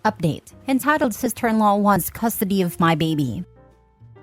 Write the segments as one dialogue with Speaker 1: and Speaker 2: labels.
Speaker 1: Update. Entitled Sister-in-Law Wants Custody of My Baby.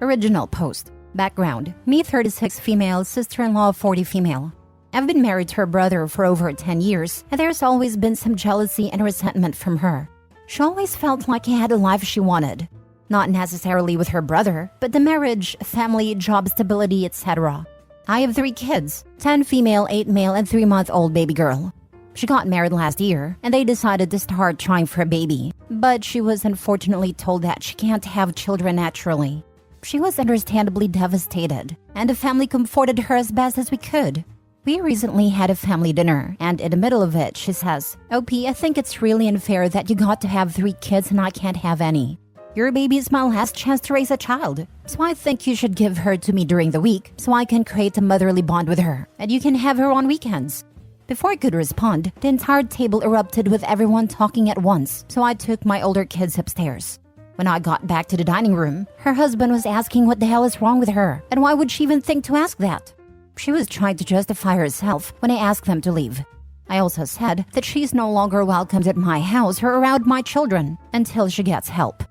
Speaker 1: Original post. Background. Me 36 female, sister-in-law 40 female. I've been married to her brother for over 10 years, and there's always been some jealousy and resentment from her. She always felt like he had a life she wanted. Not necessarily with her brother, but the marriage, family, job stability, etc. I have 3 kids, 10 female, 8 male, and 3-month-old baby girl. She got married last year, and they decided to start trying for a baby. But she was unfortunately told that she can't have children naturally. She was understandably devastated, and the family comforted her as best as we could. We recently had a family dinner, and in the middle of it, she says, "OP, I think it's really unfair that you got to have 3 kids and I can't have any. Your baby is my last chance to raise a child, so I think you should give her to me during the week so I can create a motherly bond with her, and you can have her on weekends." Before I could respond, the entire table erupted with everyone talking at once, so I took my older kids upstairs. When I got back to the dining room, her husband was asking what the hell is wrong with her, and why would she even think to ask that? She was trying to justify herself when I asked them to leave. I also said that she's no longer welcomed at my house or around my children until she gets help.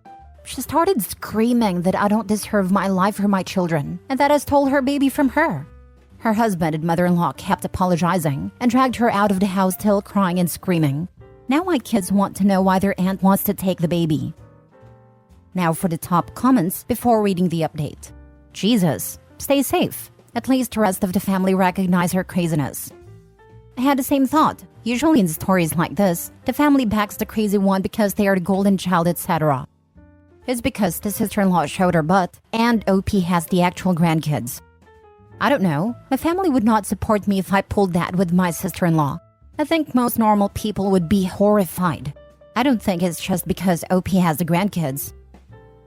Speaker 1: She started screaming that I don't deserve my life or my children, and that I stole her baby from her. Her husband and mother-in-law kept apologizing and dragged her out of the house still crying and screaming. Now my kids want to know why their aunt wants to take the baby. Now for the top comments before reading the update. Jesus, stay safe. At least the rest of the family recognize her craziness. I had the same thought. Usually in stories like this, the family backs the crazy one because they are the golden child, etc. It's because the sister-in-law showed her butt and OP has the actual grandkids. I don't know. My family would not support me if I pulled that with my sister-in-law. I think most normal people would be horrified. I don't think it's just because OP has the grandkids.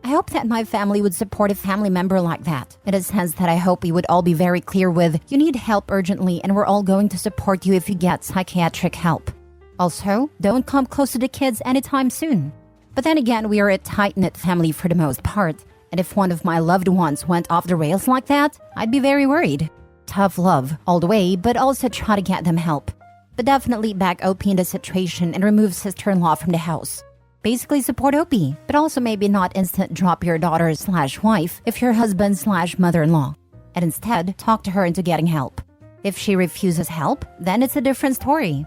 Speaker 1: I hope that my family would support a family member like that, in a sense that I hope we would all be very clear with, you need help urgently and we're all going to support you if you get psychiatric help. Also, don't come close to the kids anytime soon. But then again, we are a tight-knit family for the most part, and if one of my loved ones went off the rails like that, I'd be very worried. Tough love all the way, but also try to get them help. But definitely back OP in the situation and remove sister-in-law from the house. Basically support OP, but also maybe not instant drop your daughter/wife if your husband/mother-in-law. And instead, talk to her into getting help. If she refuses help, then it's a different story.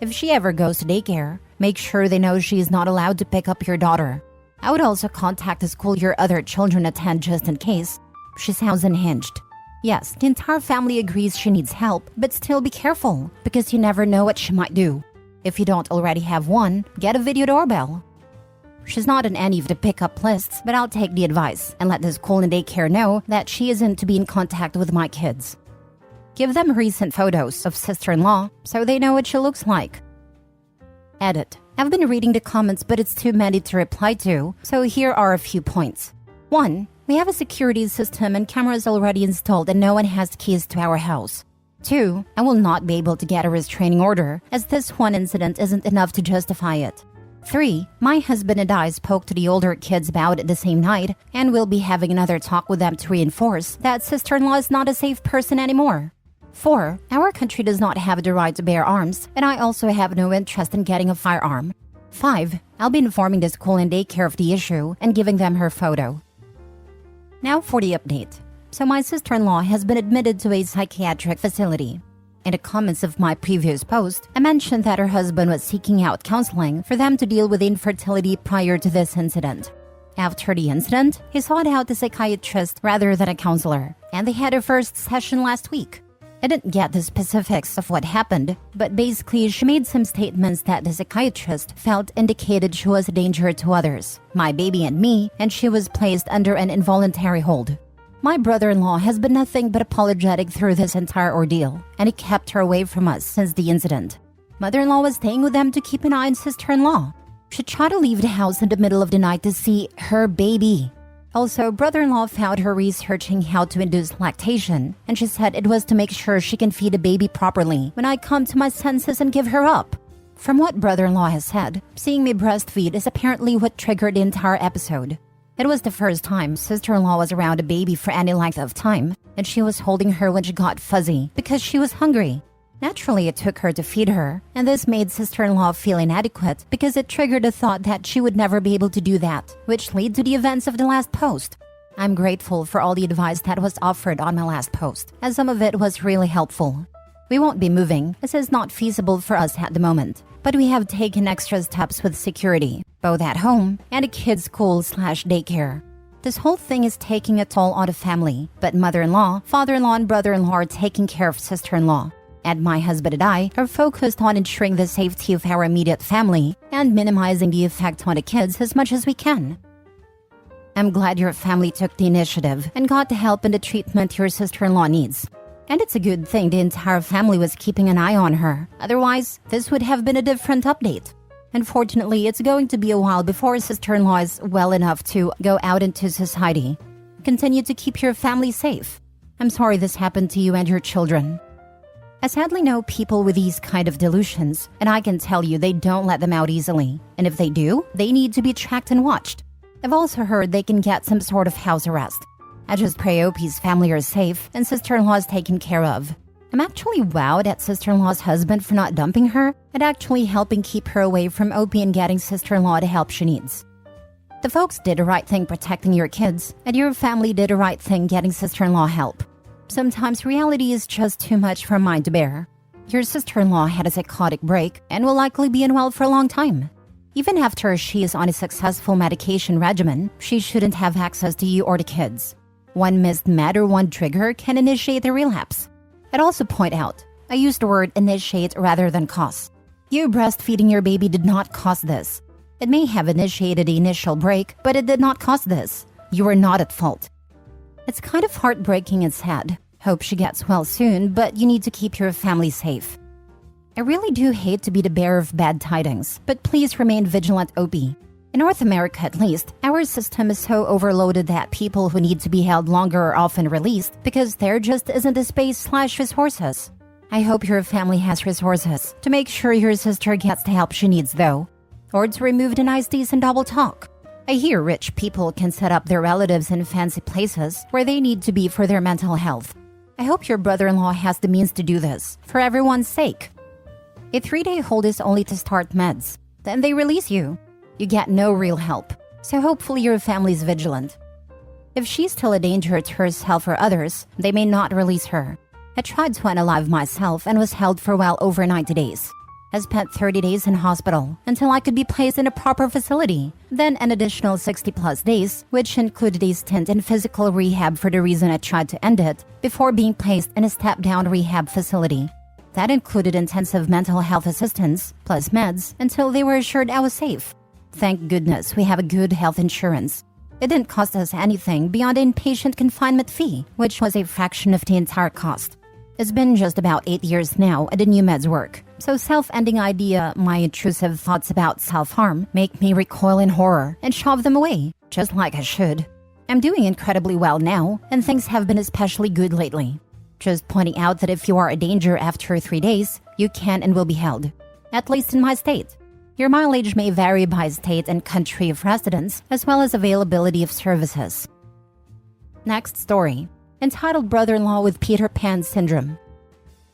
Speaker 1: If she ever goes to daycare, make sure they know she is not allowed to pick up your daughter. I would also contact the school your other children attend just in case. She sounds unhinged. Yes, the entire family agrees she needs help, but still be careful, because you never know what she might do. If you don't already have one, get a video doorbell. She's not on any of the pickup lists, but I'll take the advice and let the school and daycare know that she isn't to be in contact with my kids. Give them recent photos of sister-in-law so they know what she looks like. Edit. I've been reading the comments, but it's too many to reply to, so here are a few points. 1. We have a security system and cameras already installed and no one has keys to our house. 2. I will not be able to get a restraining order, as this one incident isn't enough to justify it. 3. My husband and I spoke to the older kids about it the same night, and we'll be having another talk with them to reinforce that sister-in-law is not a safe person anymore. 4. Our country does not have the right to bear arms, and I also have no interest in getting a firearm. 5. I'll be informing the school and daycare of the issue and giving them her photo. Now for the update. So my sister-in-law has been admitted to a psychiatric facility. In the comments of my previous post, I mentioned that her husband was seeking out counseling for them to deal with infertility prior to this incident. After the incident, he sought out a psychiatrist rather than a counselor, and they had a first session last week. I didn't get the specifics of what happened, but basically she made some statements that the psychiatrist felt indicated she was a danger to others, my baby and me, and she was placed under an involuntary hold. My brother-in-law has been nothing but apologetic through this entire ordeal, and he kept her away from us since the incident. Mother-in-law was staying with them to keep an eye on sister-in-law. She tried to leave the house in the middle of the night to see her baby. Also, brother-in-law found her researching how to induce lactation, and she said it was to make sure she can feed a baby properly when I come to my senses and give her up. From what brother-in-law has said, seeing me breastfeed is apparently what triggered the entire episode. It was the first time sister-in-law was around a baby for any length of time, and she was holding her when she got fuzzy because she was hungry. Naturally, it took her to feed her, and this made sister-in-law feel inadequate because it triggered a thought that she would never be able to do that, which led to the events of the last post. I'm grateful for all the advice that was offered on my last post, as some of it was really helpful. We won't be moving, as it's not feasible for us at the moment, but we have taken extra steps with security, both at home and a kid's school/daycare. This whole thing is taking a toll on the family, but mother-in-law, father-in-law, and brother-in-law are taking care of sister-in-law. And my husband and I are focused on ensuring the safety of our immediate family and minimizing the effect on the kids as much as we can. I'm glad your family took the initiative and got the help and the treatment your sister-in-law needs. And it's a good thing the entire family was keeping an eye on her. Otherwise, this would have been a different update. Unfortunately, it's going to be a while before sister-in-law is well enough to go out into society. Continue to keep your family safe. I'm sorry this happened to you and your children. I sadly know people with these kind of delusions, and I can tell you they don't let them out easily. And if they do, they need to be tracked and watched. I've also heard they can get some sort of house arrest. I just pray OP's family are safe and sister-in-law is taken care of. I'm actually wowed at sister-in-law's husband for not dumping her and actually helping keep her away from OP and getting sister-in-law the help she needs. The folks did the right thing protecting your kids, and your family did the right thing getting sister-in-law help. Sometimes reality is just too much for a mind to bear. Your sister-in-law had a psychotic break and will likely be unwell for a long time. Even after she is on a successful medication regimen, she shouldn't have access to you or the kids. One missed med or one trigger can initiate a relapse. I'd also point out, I used the word initiate rather than cause. You breastfeeding your baby did not cause this. It may have initiated the initial break, but it did not cause this. You were not at fault. It's kind of heartbreaking and sad. Hope she gets well soon, but you need to keep your family safe. I really do hate to be the bearer of bad tidings, but please remain vigilant, OP. In North America at least, our system is so overloaded that people who need to be held longer are often released because there just isn't the space/resources. I hope your family has resources to make sure your sister gets the help she needs though, or to remove the niceties and double talk. I hear rich people can set up their relatives in fancy places where they need to be for their mental health. I hope your brother-in-law has the means to do this, for everyone's sake. A 3-day hold is only to start meds. Then they release you. You get no real help, so hopefully your family's vigilant. If she's still a danger to herself or others, they may not release her. I tried to unalive myself and was held for well over 90 days. I spent 30 days in hospital until I could be placed in a proper facility, then an additional 60+ days, which included a stint in physical rehab for the reason I tried to end it, before being placed in a step-down rehab facility. That included intensive mental health assistance, plus meds, until they were assured I was safe. Thank goodness we have a good health insurance. It didn't cost us anything beyond the inpatient confinement fee, which was a fraction of the entire cost. It's been just about 8 years now and the new meds work. So self-ending idea, my intrusive thoughts about self-harm make me recoil in horror and shove them away, just like I should. I'm doing incredibly well now, and things have been especially good lately. Just pointing out that if you are a danger after 3 days, you can and will be held. At least in my state. Your mileage may vary by state and country of residence, as well as availability of services. Next story, entitled Brother-in-Law with Peter Pan Syndrome.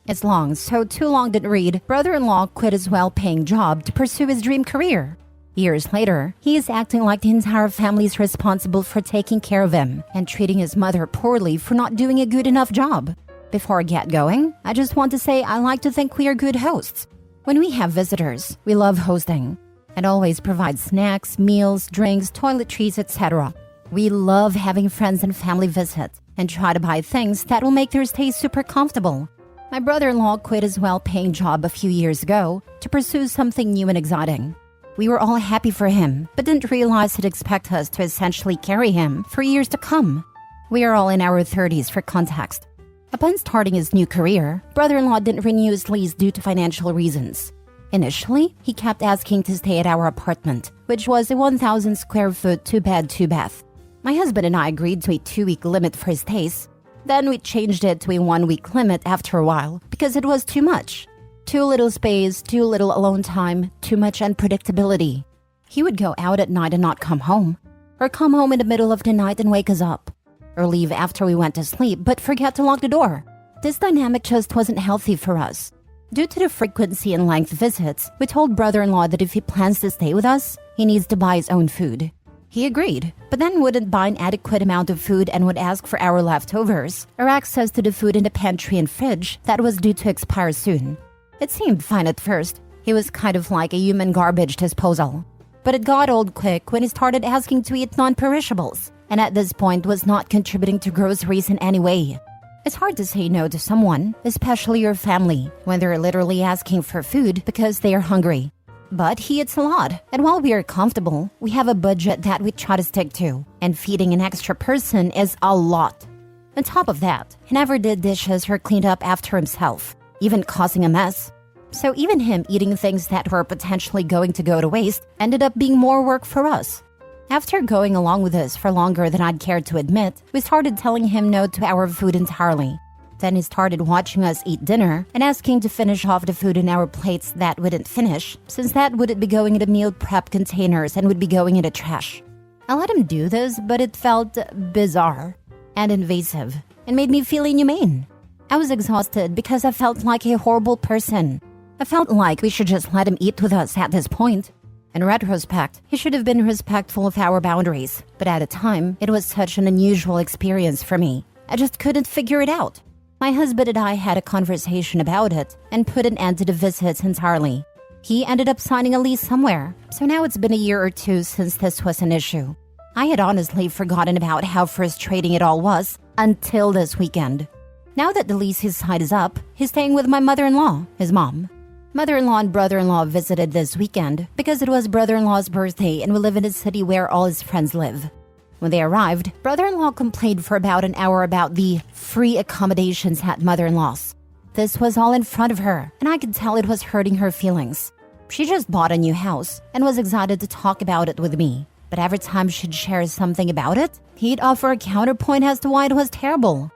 Speaker 1: It's long, so too long didn't read. Brother-in-law quit his well-paying job to pursue his dream career. Years later, he is acting like the entire family is responsible for taking care of him and treating his mother poorly for not doing a good enough job. Before I get going, I just want to say I like to think we are good hosts. When we have visitors, we love hosting and always provide snacks, meals, drinks, toiletries, etc. We love having friends and family visit and try to buy things that will make their stay super comfortable. My brother-in-law quit his well-paying job a few years ago to pursue something new and exciting. We were all happy for him, but didn't realize he'd expect us to essentially carry him for years to come. We are all in our 30s for context. Upon starting his new career, brother-in-law didn't renew his lease due to financial reasons. Initially, he kept asking to stay at our apartment, which was a 1,000 square foot 2-bed, 2-bath. My husband and I agreed to a 2-week limit for his stays. Then we changed it to a 1-week limit after a while because it was too much. Too little space, too little alone time, too much unpredictability. He would go out at night and not come home, or come home in the middle of the night and wake us up, or leave after we went to sleep but forget to lock the door. This dynamic just wasn't healthy for us. Due to the frequency and length of visits, we told brother-in-law that if he plans to stay with us, he needs to buy his own food. He agreed, but then wouldn't buy an adequate amount of food and would ask for our leftovers or access to the food in the pantry and fridge that was due to expire soon. It seemed fine at first. He was kind of like a human garbage disposal. But it got old quick when he started asking to eat non-perishables, and at this point was not contributing to groceries in any way. It's hard to say no to someone, especially your family, when they're literally asking for food because they are hungry. But he eats a lot, and while we are comfortable, we have a budget that we try to stick to, and feeding an extra person is a lot. On top of that, he never did dishes or cleaned up after himself, even causing a mess. So even him eating things that were potentially going to go to waste ended up being more work for us. After going along with this for longer than I'd cared to admit, we started telling him no to our food entirely. Then he started watching us eat dinner and asking to finish off the food in our plates that we didn't finish, since that wouldn't be going into meal prep containers and would be going into trash. I let him do this, but it felt bizarre and invasive and made me feel inhumane. I was exhausted because I felt like a horrible person. I felt like we should just let him eat with us at this point. In retrospect, he should have been respectful of our boundaries, but at the time, it was such an unusual experience for me. I just couldn't figure it out. My husband and I had a conversation about it and put an end to the visits entirely. He ended up signing a lease somewhere, so now it's been a year or two since this was an issue. I had honestly forgotten about how frustrating it all was until this weekend. Now that the lease he signed is up, he's staying with my mother-in-law, his mom. Mother-in-law and brother-in-law visited this weekend because it was brother-in-law's birthday and we live in a city where all his friends live. When they arrived, brother-in-law complained for about an hour about the free accommodations at mother-in-law's. This was all in front of her, and I could tell it was hurting her feelings. She just bought a new house and was excited to talk about it with me. But every time she'd share something about it, he'd offer a counterpoint as to why it was terrible.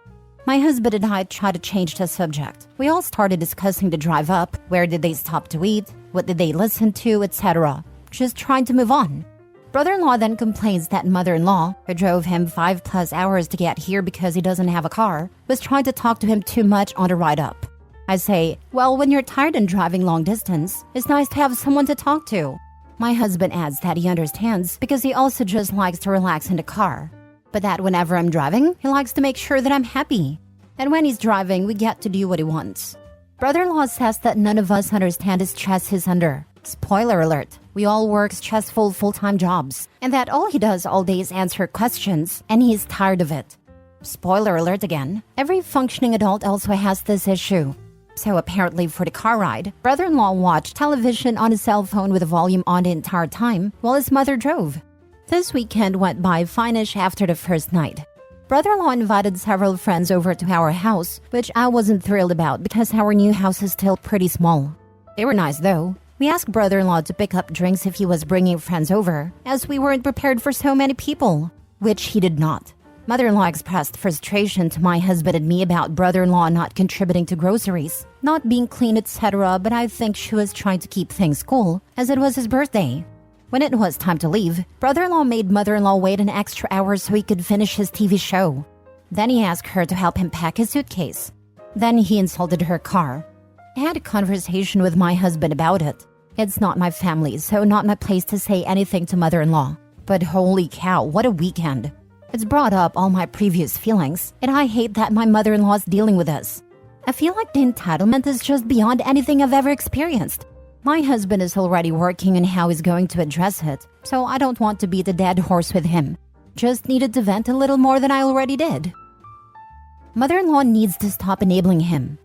Speaker 1: My husband and I tried to change the subject. We all started discussing the drive up, where did they stop to eat, what did they listen to, etc. Just trying to move on. Brother-in-law then complains that mother-in-law, who drove him 5+ hours to get here because he doesn't have a car, was trying to talk to him too much on the ride up. I say, well, when you're tired and driving long distance, it's nice to have someone to talk to. My husband adds that he understands because he also just likes to relax in the car. But that whenever I'm driving, he likes to make sure that I'm happy. And when he's driving, we get to do what he wants. Brother-in-law says that none of us understand the stress he's under. Spoiler alert, we all work stressful full-time jobs. And that all he does all day is answer questions, and he's tired of it. Spoiler alert again, every functioning adult also has this issue. So apparently for the car ride, brother-in-law watched television on his cell phone with the volume on the entire time while his mother drove. This weekend went by fine-ish after the first night. Brother-in-law invited several friends over to our house, which I wasn't thrilled about because our new house is still pretty small. They were nice though. We asked brother-in-law to pick up drinks if he was bringing friends over, as we weren't prepared for so many people, which he did not. Mother-in-law expressed frustration to my husband and me about brother-in-law not contributing to groceries, not being clean, etc., but I think she was trying to keep things cool, as it was his birthday. When it was time to leave, brother-in-law made mother-in-law wait an extra hour so he could finish his TV show. Then he asked her to help him pack his suitcase. Then he insulted her car. I had a conversation with my husband about it. It's not my family, so not my place to say anything to mother-in-law. But holy cow, what a weekend. It's brought up all my previous feelings, and I hate that my mother-in-law is dealing with this. I feel like the entitlement is just beyond anything I've ever experienced. My husband is already working on how he's going to address it, so I don't want to beat a dead horse with him. Just needed to vent a little more than I already did. Mother-in-law needs to stop enabling him.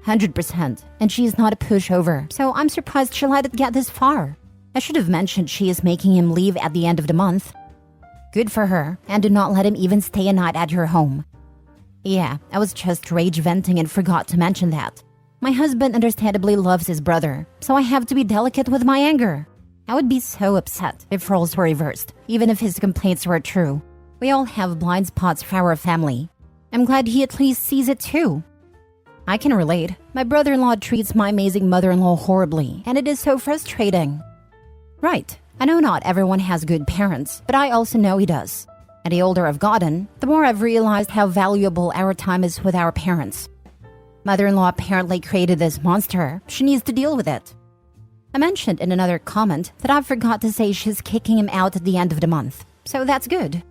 Speaker 1: 100%, and she's not a pushover, so I'm surprised she let it get this far. I should have mentioned she is making him leave at the end of the month. Good for her, and do not let him even stay a night at your home. Yeah, I was just rage venting and forgot to mention that. My husband understandably loves his brother, so I have to be delicate with my anger. I would be so upset if roles were reversed, even if his complaints were true. We all have blind spots for our family. I'm glad he at least sees it too. I can relate. My brother-in-law treats my amazing mother-in-law horribly, and it is so frustrating. Right, I know not everyone has good parents, but I also know he does. And the older I've gotten, the more I've realized how valuable our time is with our parents. Mother-in-law apparently created this monster. She needs to deal with it. I mentioned in another comment that I forgot to say she's kicking him out at the end of the month. So that's good.